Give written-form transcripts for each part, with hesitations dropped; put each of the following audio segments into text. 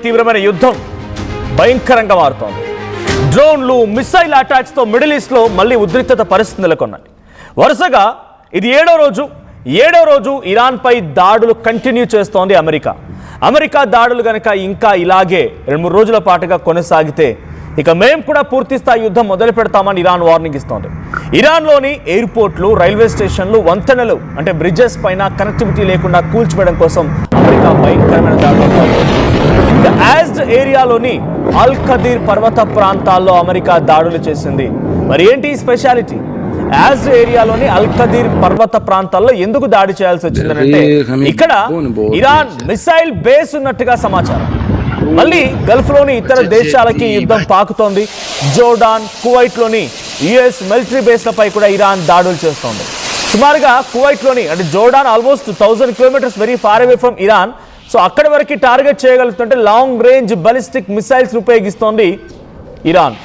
తీవ్రమైన యుద్ధం భయంకరంగా మారుతోంది. డ్రోన్లు, మిసైల్ అటాక్స్ తో మిడిల్ ఈస్ట్ లో మళ్ళీ ఉద్రిక్తత పరిస్థితి నెలకొన్నాయి. వరుసగా ఇది ఏడో రోజు ఇరాన్ పై దాడులు కంటిన్యూ చేస్తోంది అమెరికా దాడులు గనక ఇంకా ఇలాగే 2-3 రోజుల పాటుగా కొనసాగితే ఇక మేము కూడా పూర్తి స్థాయి యుద్ధం మొదలు పెడతామని ఇరాన్ వార్నింగ్ ఇస్తోంది. ఇరాన్లోని ఎయిర్పోర్ట్లు, రైల్వే స్టేషన్లు, వంతెనలు అంటే బ్రిడ్జెస్ పైన కనెక్టివిటీ లేకుండా కూల్చివేయడం కోసం అమెరికా భయంకరమైన దాడులు. యాజ్డ్ ఏరియాలోని అల్ ఖదీర్ పర్వత ప్రాంతాల్లో అమెరికా దాడులు చేసింది. మరి ఏంటి స్పెషాలిటీ? యాజ్డ్ ఏరియాలోని అల్ ఖదీర్ పర్వత ప్రాంతాల్లో ఎందుకు దాడి చేయాల్సి వచ్చిందంటే ఇక్కడ ఇరాన్ మిసైల్ బేస్ ఉన్నట్టుగా సమాచారం. మళ్ళీ గల్ఫ్ లోని ఇతర దేశాలకి యుద్ధం పాకుతోంది. జోర్డాన్, కువైట్ లోని యుఎస్ మిలిటరీ బేస్లపై కూడా ఇరాన్ దాడులు చేస్తోంది. సుమారుగా కువైట్ లోని అంటే Jordan almost 1000 kilometres very far away from Iran. So అక్కడి వరకు టార్గెట్ చేయగలుగుతుంటే లాంగ్ రేంజ్ బాలిస్టిక్ మిసైల్స్ ఉపయోగిస్తోంది ఇరాన్.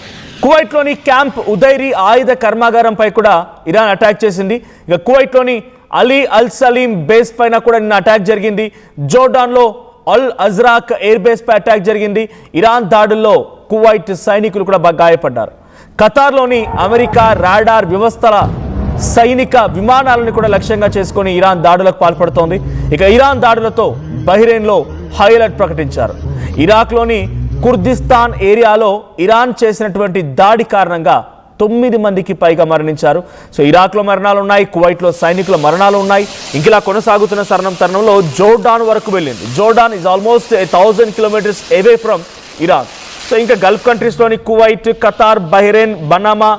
కువైట్ లోని క్యాంప్ ఉదైరీ ఆయుధ కర్మాగారంపై కూడా ఇరాన్ అటాక్ చేసింది. ఇక కువైట్ లోని అలీ అల్ సలీం బేస్ పైన కూడా నిన్న అటాక్ జరిగింది. జోర్డాన్ లో అల్ అజ్రాక్ ఎయిర్ బేస్ పై అటాక్ జరిగింది. ఇరాన్ దాడుల్లో కువైట్ సైనికులు కూడా గాయపడ్డారు. ఖతార్లోని అమెరికా రాడార్ వ్యవస్థల సైనిక విమానాలను కూడా లక్ష్యంగా చేసుకొని ఇరాన్ దాడులకు పాల్పడుతోంది. ఇక ఇరాన్ దాడులతో బహ్రెయిన్లో హై అలర్ట్ ప్రకటించారు. ఇరాక్లోని కుర్దిస్తాన్ ఏరియాలో ఇరాన్ చేసినటువంటి దాడి కారణంగా 9 మందికి పైగా మరణించారు. సో ఇరాక్లో మరణాలు ఉన్నాయి, కువైట్లో సైనికుల మరణాలు ఉన్నాయి. ఇంకిలా కొనసాగుతున్న తరుణంలో జోర్డాన్ వరకు వెళ్ళింది. Jordan is almost 1000 kilometres away from Iraq. So ఇంకా గల్ఫ్ కంట్రీస్లోని కువైట్, ఖతార్, బహ్రెయిన్, బనామా,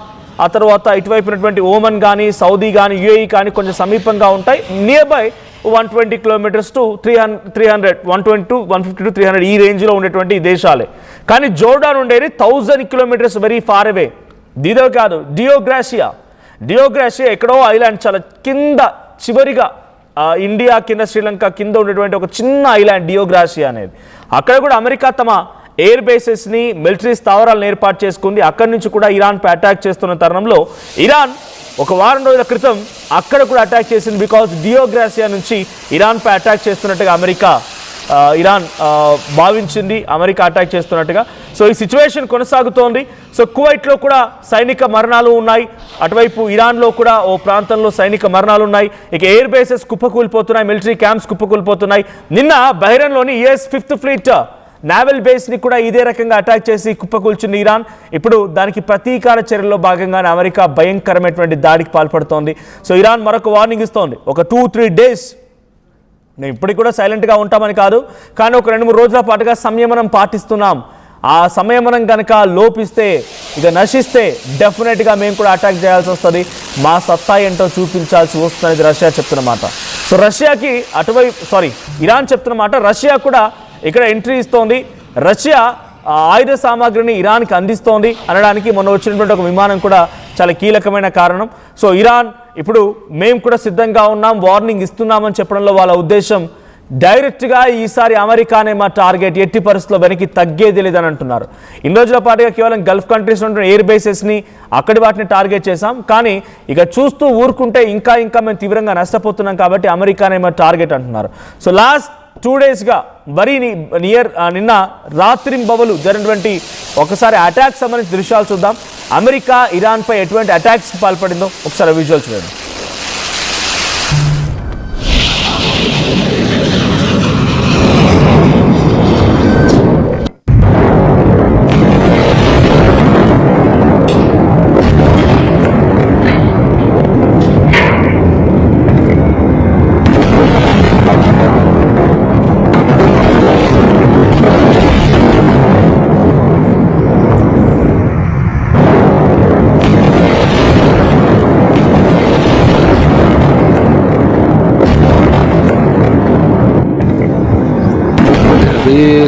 ఆ తర్వాత ఇటువైపునటువంటి ఓమన్ కానీ, సౌదీ కానీ, యుఏఈ కానీ కొంచెం సమీపంగా ఉంటాయి. Near by 120 kilometres to 300 120 to 150 to 300 ఈ రేంజ్లో ఉండేటువంటి దేశాలే. కానీ జోర్డాన్ ఉండేది 1000 కిలోమీటర్స్ వెరీ ఫార్ అవే. దీదో కాదు, డియోగ్రాషియా ఎక్కడో ఐలాండ్, చాలా కింద చివరిగా ఇండియా కింద శ్రీలంక కింద ఉండేటువంటి ఒక చిన్న ఐలాండ్ డియోగ్రాషియా అనేది. అక్కడ కూడా అమెరికా తమ ఎయిర్ బేసెస్ని, మిలిటరీ స్థావరాలను ఏర్పాటు చేసుకుంది. అక్కడి నుంచి కూడా ఇరాన్పై అటాక్ చేస్తున్న తరుణంలో ఇరాన్ ఒక వారం రోజుల క్రితం అక్కడ కూడా అటాక్ చేసింది. బికాజ్ డియోగ్రాషియా నుంచి ఇరాన్పై అటాక్ చేస్తున్నట్టుగా ఇరాన్ భావించింది, అమెరికా అటాక్ చేస్తున్నట్టుగా. సో ఈ సిచ్యువేషన్ కొనసాగుతోంది. సో కువైట్లో కూడా సైనిక మరణాలు ఉన్నాయి, అటువైపు ఇరాన్లో కూడా ఓ ప్రాంతంలో సైనిక మరణాలు ఉన్నాయి. ఇక ఎయిర్ బేసెస్ కుప్పకూలిపోతున్నాయి, మిలిటరీ క్యాంప్స్ కుప్పకూలిపోతున్నాయి. నిన్న బహ్రెయిన్లోని యుఎస్ 5th ఫ్లీట్ నావల్ బేస్ని కూడా ఇదే రకంగా అటాక్ చేసి కుప్పకూల్చింది ఇరాన్. ఇప్పుడు దానికి ప్రతీకార చర్యల్లో భాగంగానే అమెరికా భయంకరమైనటువంటి దాడికి పాల్పడుతోంది. సో ఇరాన్ మరొక వార్నింగ్ ఇస్తోంది. ఒక 2-3 డేస్ మేము ఇప్పటికి కూడా సైలెంట్గా ఉంటామని కాదు, కానీ ఒక 2-3 రోజుల పాటుగా సంయమనం పాటిస్తున్నాం. ఆ సంయమనం కనుక లోపిస్తే, ఇక నశిస్తే డెఫినెట్గా మేము కూడా అటాక్ చేయాల్సి వస్తుంది, మా సత్తా ఏంటో చూపించాల్సి వస్తుంది రష్యా చెప్తున్నమాట. సో ఇరాన్ చెప్తున్నమాట. రష్యా కూడా ఇక్కడ ఎంట్రీ ఇస్తోంది. రష్యా ఆయుధ సామాగ్రిని ఇరాన్కి అందిస్తోంది అనడానికి మొన్న వచ్చినటువంటి ఒక విమానం కూడా చాలా కీలకమైన కారణం. సో ఇరాన్ ఇప్పుడు మేము కూడా సిద్ధంగా ఉన్నాం, వార్నింగ్ ఇస్తున్నామని చెప్పడంలో వాళ్ళ ఉద్దేశం డైరెక్ట్గా ఈసారి అమెరికానే మా టార్గెట్, ఎట్టి పరిస్థితుల్లో వెనక్కి తగ్గేది లేదని అంటున్నారు. ఇన్ని రోజుల పాటుగా కేవలం గల్ఫ్ కంట్రీస్ ఉన్న ఎయిర్ బేసెస్ని, అక్కడి వాటిని టార్గెట్ చేశాం, కానీ ఇక చూస్తూ ఊరుకుంటే ఇంకా మేము తీవ్రంగా నష్టపోతున్నాం కాబట్టి అమెరికానే మా టార్గెట్ అంటున్నారు. సో లాస్ట్ 2 డేస్గా వరీ నిన్న రాత్రింబవలు జరిగినటువంటి ఒకసారి అటాక్ సంబంధించిన దృశ్యాలు చూద్దాం. అమెరికా ఇరాన్పై ఎటువంటి అటాక్స్కి పాల్పడిందో ఒకసారి విజువల్ చూడండి.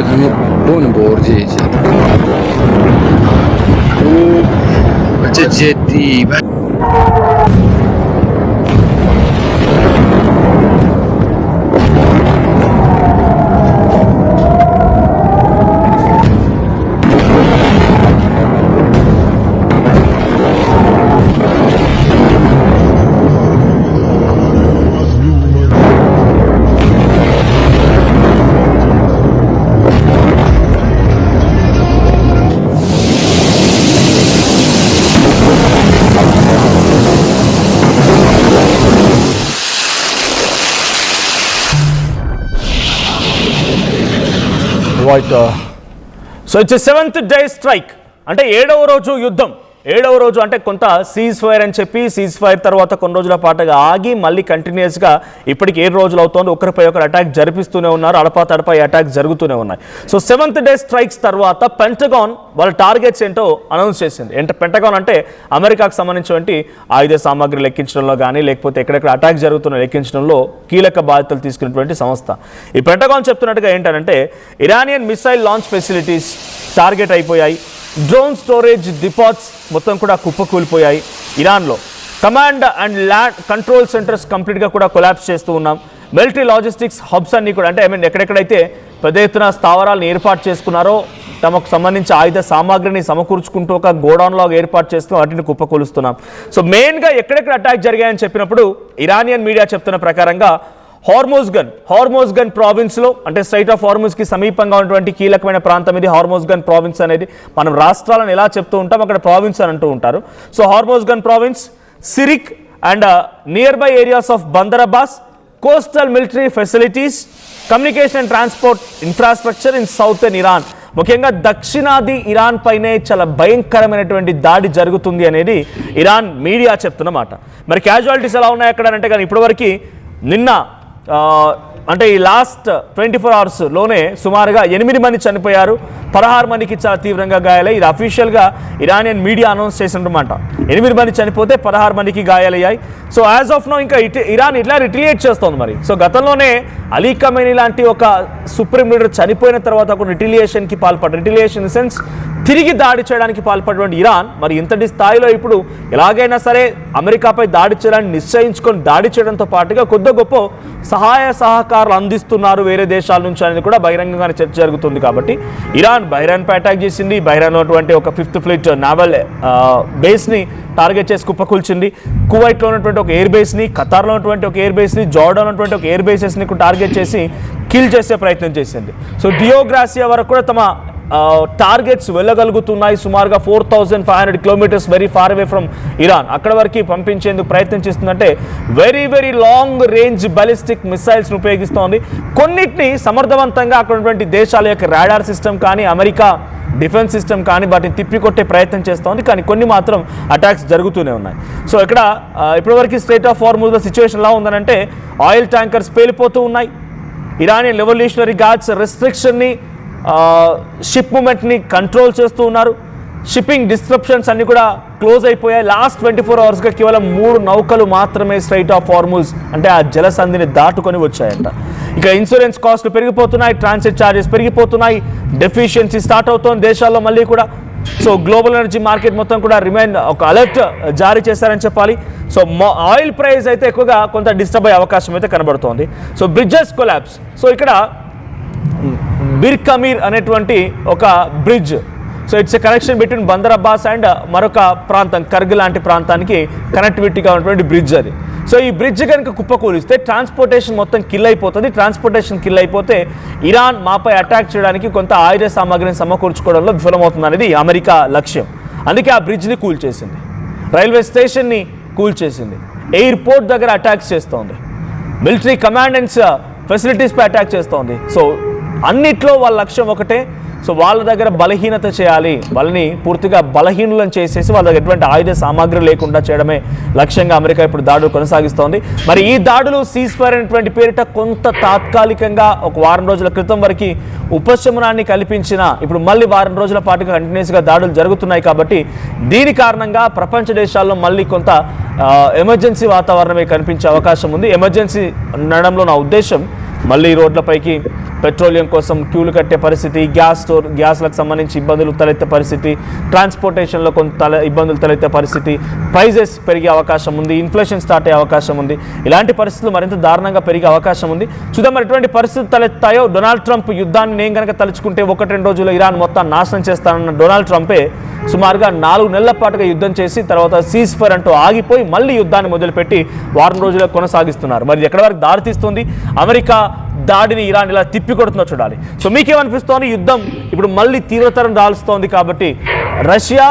हमें कौन बोर जी अच्छा जेती right. So it's 7th day strike, అంటే 7వ రోజు యుద్ధం. 7వ రోజు అంటే కొంత సీజ్ ఫైర్ అని చెప్పి సీజ్ ఫైర్ తర్వాత కొన్ని రోజుల పాటుగా ఆగి మళ్ళీ కంటిన్యూస్గా ఇప్పటికి 7 రోజులు అవుతోంది. ఒకరిపై ఒకరు అటాక్ జరిపిస్తూనే ఉన్నారు, అడపా ఈ అటాక్ జరుగుతూనే ఉన్నాయి. సో 7th డే స్ట్రైక్స్ తర్వాత పెంటగాన్ వాళ్ళ టార్గెట్స్ ఏంటో అనౌన్స్ చేసింది. పెంటగాన్ అంటే అమెరికాకు సంబంధించినటువంటి ఆయుధ సామాగ్రి లెక్కించడంలో కానీ లేకపోతే ఎక్కడెక్కడ అటాక్ జరుగుతున్న లెక్కించడంలో కీలక బాధ్యతలు తీసుకున్నటువంటి సంస్థ. ఈ పెంటగాన్ చెప్తున్నట్టుగా ఏంటంటే Iranian missile launch facilities target అయిపోయాయి, డ్రోన్ స్టోరేజ్ డిపాట్స్ మొత్తం కూడా కుప్పకూలిపోయాయి. ఇరాన్లో command and land control centres కంప్లీట్గా కూడా కొలాప్స్ చేస్తూ ఉన్నాం. మిలిటరీ లాజిస్టిక్స్ హబ్స్ అన్నీ కూడా, అంటే ఎక్కడెక్కడైతే పెద్ద ఎత్తున స్థావరాలను ఏర్పాటు చేసుకున్నారో తమకు సంబంధించి ఆయుధ సామాగ్రిని సమకూర్చుకుంటూ ఒక గోడౌన్ లాగా ఏర్పాటు చేస్తూ వాటిని కుప్పకూలుస్తున్నాం. సో మెయిన్గా ఎక్కడెక్కడ అటాక్ జరిగాయని చెప్పినప్పుడు ఇరానియన్ మీడియా చెప్తున్న ప్రకారంగా హార్మోజ్గన్ ప్రావిన్స్లో, అంటే స్ట్రైట్ ఆఫ్ హార్మోజ్కి సమీపంగా ఉన్నటువంటి కీలకమైన ప్రాంతం ఇది హార్మోజ్గన్ ప్రావిన్స్ అనేది. మనం రాష్ట్రాలను ఎలా చెప్తూ ఉంటాం అక్కడ ప్రావిన్స్ అని అంటూ ఉంటారు. So Hormozgan province, Sirik and nearby areas of Bandar Abbas, coastal military facilities, communication and transport infrastructure in southern Iran. ముఖ్యంగా దక్షిణాది ఇరాన్ పైనే చాలా భయంకరమైనటువంటి దాడి జరుగుతుంది అనేది ఇరాన్ మీడియా చెప్తున్నమాట. మరి క్యాజువాలిటీస్ ఎలా ఉన్నాయి అక్కడ అంటే కానీ ఇప్పటివరకు నిన్న అంటే ఈ లాస్ట్ 24 అవర్స్లోనే సుమారుగా 8 మంది చనిపోయారు, 16 మందికి చాలా తీవ్రంగా గాయాలయ్యాయి. ఇది అఫీషియల్గా ఇరానియన్ మీడియా అనౌన్స్ చేసినమాట. 8 మంది చనిపోతే 16 మందికి గాయాలయ్యాయి. సో యాజ్ ఆఫ్ నో ఇంకా ఇరాన్ ఇట్లా రిటిలియేట్ చేస్తోంది. మరి సో గతంలోనే అలీ ఖమేనీ లాంటి ఒక సుప్రీం లీడర్ చనిపోయిన తర్వాత ఒక రిటిలియేషన్కి రిటిలియేషన్ ఇన్ సెన్స్ తిరిగి దాడి చేయడానికి పాల్పడినటువంటి ఇరాన్ మరి ఇంతటి స్థాయిలో ఇప్పుడు ఎలాగైనా సరే అమెరికాపై దాడి చేయడానికి నిశ్చయించుకొని దాడి చేయడంతో పాటుగా కొద్ది గొప్ప సహాయ సహకారాలు అందిస్తున్నారు వేరే దేశాల నుంచి అనేది కూడా బహిరంగంగానే చర్చ జరుగుతుంది. కాబట్టి ఇరాన్ బహ్రెయిన్పై అటాక్ చేసింది. బహ్రెయిన్లో ఉన్నటువంటి ఒక 5th ఫ్లీట్ నావల్ బేస్ని టార్గెట్ చేసి కుప్పకూల్చింది. కువైట్లో ఉన్నటువంటి ఒక ఎయిర్ బేస్ని, ఖతార్లో ఉన్నటువంటి ఒక ఎయిర్ బేస్ని, జార్డాన్ ఉన్నటువంటి ఒక ఎయిర్ బేసెస్ని టార్గెట్ చేసి కిల్ చేసే ప్రయత్నం చేసింది. సో డియోగ్రాసియా వరకు కూడా తమ టార్గెట్స్ వెళ్ళగలుగుతున్నాయి. సుమారుగా 4500 kilometres very far away from Iran, అక్కడ వరకు పంపించేందుకు ప్రయత్నం చేస్తుందంటే వెరీ లాంగ్ రేంజ్ బాలిస్టిక్ మిసైల్స్ను ఉపయోగిస్తోంది. కొన్నిటిని సమర్థవంతంగా అక్కడ ఉన్నటువంటి దేశాల యొక్క రాడార్ సిస్టమ్ కానీ అమెరికా డిఫెన్స్ సిస్టమ్ కానీ వాటిని తిప్పికొట్టే ప్రయత్నం చేస్తోంది. కానీ కొన్ని మాత్రం అటాక్స్ జరుగుతూనే ఉన్నాయి. సో ఇక్కడ ఇప్పటివరకు స్ట్రైట్ ఆఫ్ హార్మోజ్లో సిచ్యువేషన్ ఎలా ఉందనంటే ఆయిల్ ట్యాంకర్స్ పేలిపోతూ ఉన్నాయి. ఇరానియన్ రెవల్యూషనరీ గార్డ్స్ రెస్ట్రిక్షన్ని షిప్ మూమెంట్ని కంట్రోల్ చేస్తూ ఉన్నారు. షిప్పింగ్ డిస్ట్రప్షన్స్ అన్ని కూడా క్లోజ్ అయిపోయాయి. లాస్ట్ 24 అవర్స్గా కేవలం 3 నౌకలు మాత్రమే స్ట్రైట్ ఆఫ్ హార్మూజ్ అంటే ఆ జలసంధిని దాటుకొని వచ్చాయంట. ఇక ఇన్సూరెన్స్ కాస్ట్లు పెరిగిపోతున్నాయి, ట్రాన్సిట్ ఛార్జెస్ పెరిగిపోతున్నాయి, డెఫిషియన్సీ స్టార్ట్ అవుతోంది దేశాల్లో మళ్ళీ కూడా. సో గ్లోబల్ ఎనర్జీ మార్కెట్ మొత్తం కూడా ఒక అలర్ట్ జారీ చేశారని చెప్పాలి. సో ఆయిల్ ప్రైస్ అయితే ఎక్కువగా కొంత డిస్టర్బ్ అయ్యే అవకాశం అయితే కనబడుతోంది. So bridges collapse. సో ఇక్కడ బిర్కమీర్ అనేటువంటి ఒక bridge, so it's a connection between Bandar Abbas and మరొక ప్రాంతం కర్గ్ లాంటి ప్రాంతానికి కనెక్టివిటీగా ఉన్నటువంటి బ్రిడ్జ్ అది. సో ఈ బ్రిడ్జ్ కనుక కుప్పకూలిస్తే ట్రాన్స్పోర్టేషన్ మొత్తం కిల్ అయిపోతుంది. ట్రాన్స్పోర్టేషన్ కిల్ అయిపోతే ఇరాన్ మాపై అటాక్ చేయడానికి కొంత ఆయుధ సామాగ్రిని సమకూర్చుకోవడంలో విఫలమవుతుంది అనేది అమెరికా లక్ష్యం. అందుకే ఆ బ్రిడ్జ్ని కూల్చేసింది, రైల్వే స్టేషన్ని కూల్చేసింది, ఎయిర్పోర్ట్ దగ్గర అటాక్స్ చేస్తోంది, మిలిటరీ కమాండెంట్స్ ఫెసిలిటీస్పై అటాక్ చేస్తోంది. సో అన్నిట్లో వాళ్ళ లక్ష్యం ఒకటే, సో వాళ్ళ దగ్గర బలహీనత చేయాలి, వాళ్ళని పూర్తిగా బలహీనులను చేసేసి వాళ్ళ దగ్గర ఎటువంటి ఆయుధ సామాగ్రి లేకుండా చేయడమే లక్ష్యంగా అమెరికా ఇప్పుడు దాడులు కొనసాగిస్తోంది. మరి ఈ దాడులు సీజ్ ఫైర్ అనేటువంటి పేరిట కొంత తాత్కాలికంగా ఒక వారం రోజుల క్రితం వరకు ఉపశమనాన్ని కల్పించిన ఇప్పుడు మళ్ళీ వారం రోజుల పాటుగా కంటిన్యూస్గా దాడులు జరుగుతున్నాయి. కాబట్టి దీని కారణంగా ప్రపంచ దేశాల్లో మళ్ళీ కొంత ఎమర్జెన్సీ వాతావరణమే కనిపించే అవకాశం ఉంది. ఎమర్జెన్సీ అనడంలో నా ఉద్దేశం మళ్ళీ రోడ్లపైకి పెట్రోలియం కోసం క్యూలు కట్టే పరిస్థితి, గ్యాస్లకు సంబంధించి ఇబ్బందులు తలెత్తే పరిస్థితి, ట్రాన్స్పోర్టేషన్లో కొంత ఇబ్బందులు తలెత్తే పరిస్థితి, ప్రైజెస్ పెరిగే అవకాశం ఉంది, ఇన్ఫ్లేషన్ స్టార్ట్ అయ్యే అవకాశం ఉంది. ఇలాంటి పరిస్థితులు మరింత దారుణంగా పెరిగే అవకాశం ఉంది. చూద్దాం మరి ఎటువంటి పరిస్థితులు తలెత్తాయో. డొనాల్డ్ ట్రంప్ యుద్ధాన్ని నేను కనుక తలుచుకుంటే 1-2 రోజుల్లో ఇరాన్ మొత్తం నాశనం చేస్తానన్న డొనాల్డ్ ట్రంపే సుమారుగా 4 నెలల పాటుగా యుద్ధం చేసి తర్వాత సీజ్ ఫైర్ అంటూ ఆగిపోయి మళ్ళీ యుద్ధాన్ని మొదలుపెట్టి వారం రోజులకు కొనసాగిస్తున్నారు. మరి ఎక్కడి వరకు దారితీస్తుంది? అమెరికా దాడిని ఇరాన్ ఇలా తిప్పికొడుతుందో చూడాలి. సో మీకేమనిపిస్తోంది? యుద్ధం ఇప్పుడు మళ్ళీ తీవ్రతరం దాల్స్తోంది కాబట్టి రష్యా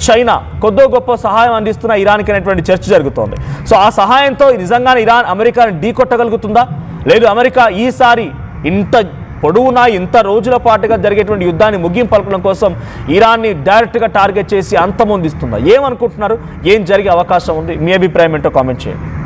చైనా కొద్దో గొప్ప సహాయం అందిస్తున్న ఇరాన్కి అనేటువంటి చర్చ జరుగుతోంది. సో ఆ సహాయంతో నిజంగానే ఇరాన్ అమెరికాని ఢీకొట్టగలుగుతుందా? లేదు అమెరికా ఈసారి ఇంత పొడవునా ఇంత రోజుల పాటుగా జరిగేటువంటి యుద్ధాన్ని ముగింపు పలకడం కోసం ఇరాన్ని డైరెక్ట్గా టార్గెట్ చేసి అంతమొందిస్తుందా? ఏమనుకుంటున్నారు? ఏం జరిగే అవకాశం ఉంది? మీ అభిప్రాయం ఏంటో కామెంట్ చేయండి.